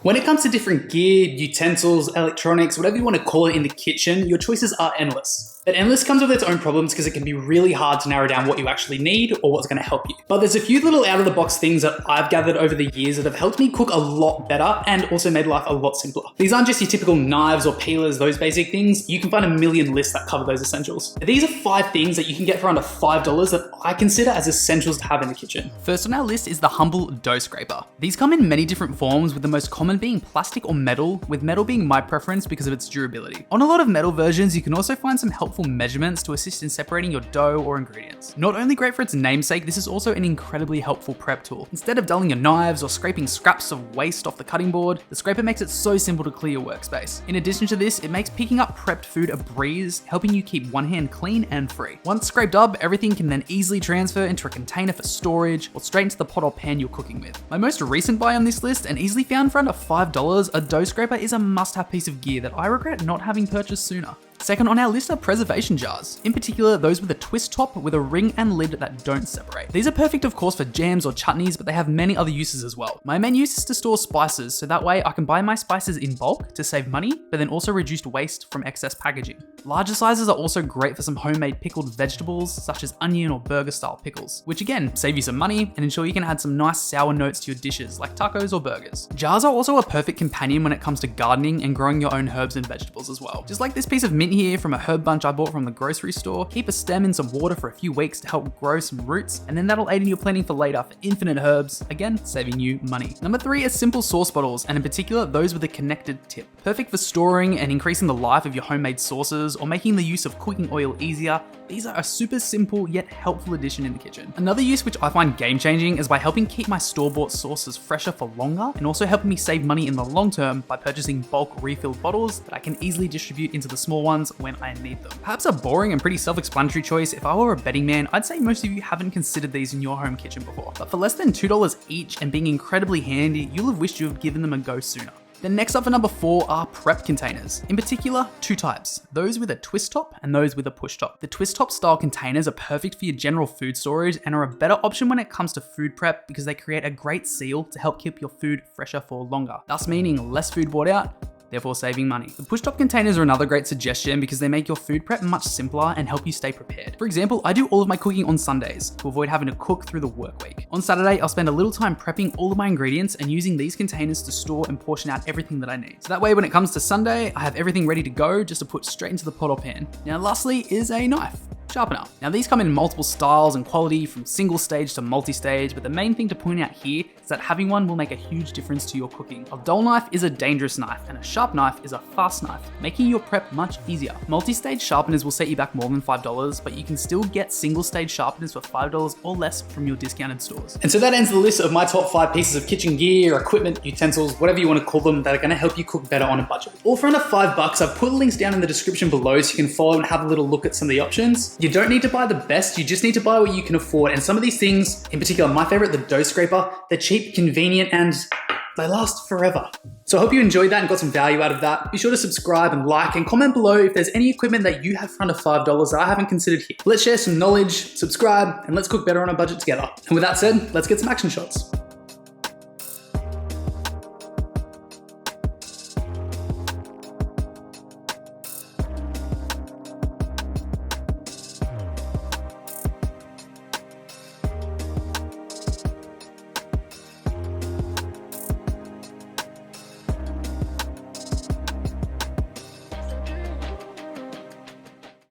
When it comes to different gear, utensils, electronics, whatever you want to call it in the kitchen, your choices are endless. But endless comes with its own problems because it can be really hard to narrow down what you actually need or what's going to help you. But there's a few little out-of-the-box things that I've gathered over the years that have helped me cook a lot better and also made life a lot simpler. These aren't just your typical knives or peelers, those basic things. You can find a million lists that cover those essentials. These are 5 things that you can get for under $5 that I consider as essentials to have in the kitchen. First on our list is the humble dough scraper. These come in many different forms, with the most common being plastic or metal, with metal being my preference because of its durability. On a lot of metal versions, you can also find some helpful measurements to assist in separating your dough or ingredients. Not only great for its namesake, this is also an incredibly helpful prep tool. Instead of dulling your knives or scraping scraps of waste off the cutting board, the scraper makes it so simple to clear your workspace. In addition to this, it makes picking up prepped food a breeze, helping you keep one hand clean and free. Once scraped up, everything can then easily transfer into a container for storage or straight into the pot or pan you're cooking with. My most recent buy on this list, and easily found for under $5, a dough scraper is a must-have piece of gear that I regret not having purchased sooner. Second on our list are preservation jars, in particular those with a twist top with a ring and lid that don't separate. These are perfect of course for jams or chutneys, but they have many other uses as well. My main use is to store spices, so that way I can buy my spices in bulk to save money, but then also reduce waste from excess packaging. Larger sizes are also great for some homemade pickled vegetables, such as onion or burger style pickles, which again save you some money and ensure you can add some nice sour notes to your dishes like tacos or burgers. Jars are also a perfect companion when it comes to gardening and growing your own herbs and vegetables as well. Just like this piece of mint here from a herb bunch I bought from the grocery store, keep a stem in some water for a few weeks to help grow some roots, and then that'll aid in your planning for later for infinite herbs, again saving you money. Number 3 is simple sauce bottles, and in particular those with a connected tip. Perfect for storing and increasing the life of your homemade sauces or making the use of cooking oil easier. These are a super simple yet helpful addition in the kitchen. Another use which I find game changing is by helping keep my store-bought sauces fresher for longer, and also helping me save money in the long term by purchasing bulk refilled bottles that I can easily distribute into the small ones when I need them. Perhaps a boring and pretty self-explanatory choice, if I were a betting man, I'd say most of you haven't considered these in your home kitchen before. But for less than $2 each and being incredibly handy, you'll have wished you had given them a go sooner. Then next up for number 4 are prep containers. In particular, 2 types, those with a twist top and those with a push top. The twist top style containers are perfect for your general food storage and are a better option when it comes to food prep because they create a great seal to help keep your food fresher for longer, thus meaning less food bought out, therefore saving money. The push-top containers are another great suggestion because they make your food prep much simpler and help you stay prepared. For example, I do all of my cooking on Sundays to avoid having to cook through the work week. On Saturday, I'll spend a little time prepping all of my ingredients and using these containers to store and portion out everything that I need. So that way, when it comes to Sunday, I have everything ready to go just to put straight into the pot or pan. Now, lastly is a knife. Sharpener. Now these come in multiple styles and quality from single stage to multi-stage, but the main thing to point out here is that having one will make a huge difference to your cooking. A dull knife is a dangerous knife and a sharp knife is a fast knife, making your prep much easier. Multi-stage sharpeners will set you back more than $5, but you can still get single stage sharpeners for $5 or less from your discounted stores. And so that ends the list of my top 5 pieces of kitchen gear, equipment, utensils, whatever you want to call them, that are going to help you cook better on a budget. All for under $5. I've put links down in the description below so you can follow and have a little look at some of the options. You don't need to buy the best, you just need to buy what you can afford. And some of these things, in particular, my favorite, the dough scraper, they're cheap, convenient, and they last forever. So I hope you enjoyed that and got some value out of that. Be sure to subscribe and like and comment below if there's any equipment that you have for under $5 that I haven't considered here. Let's share some knowledge, subscribe, and let's cook better on a budget together. And with that said, let's get some action shots.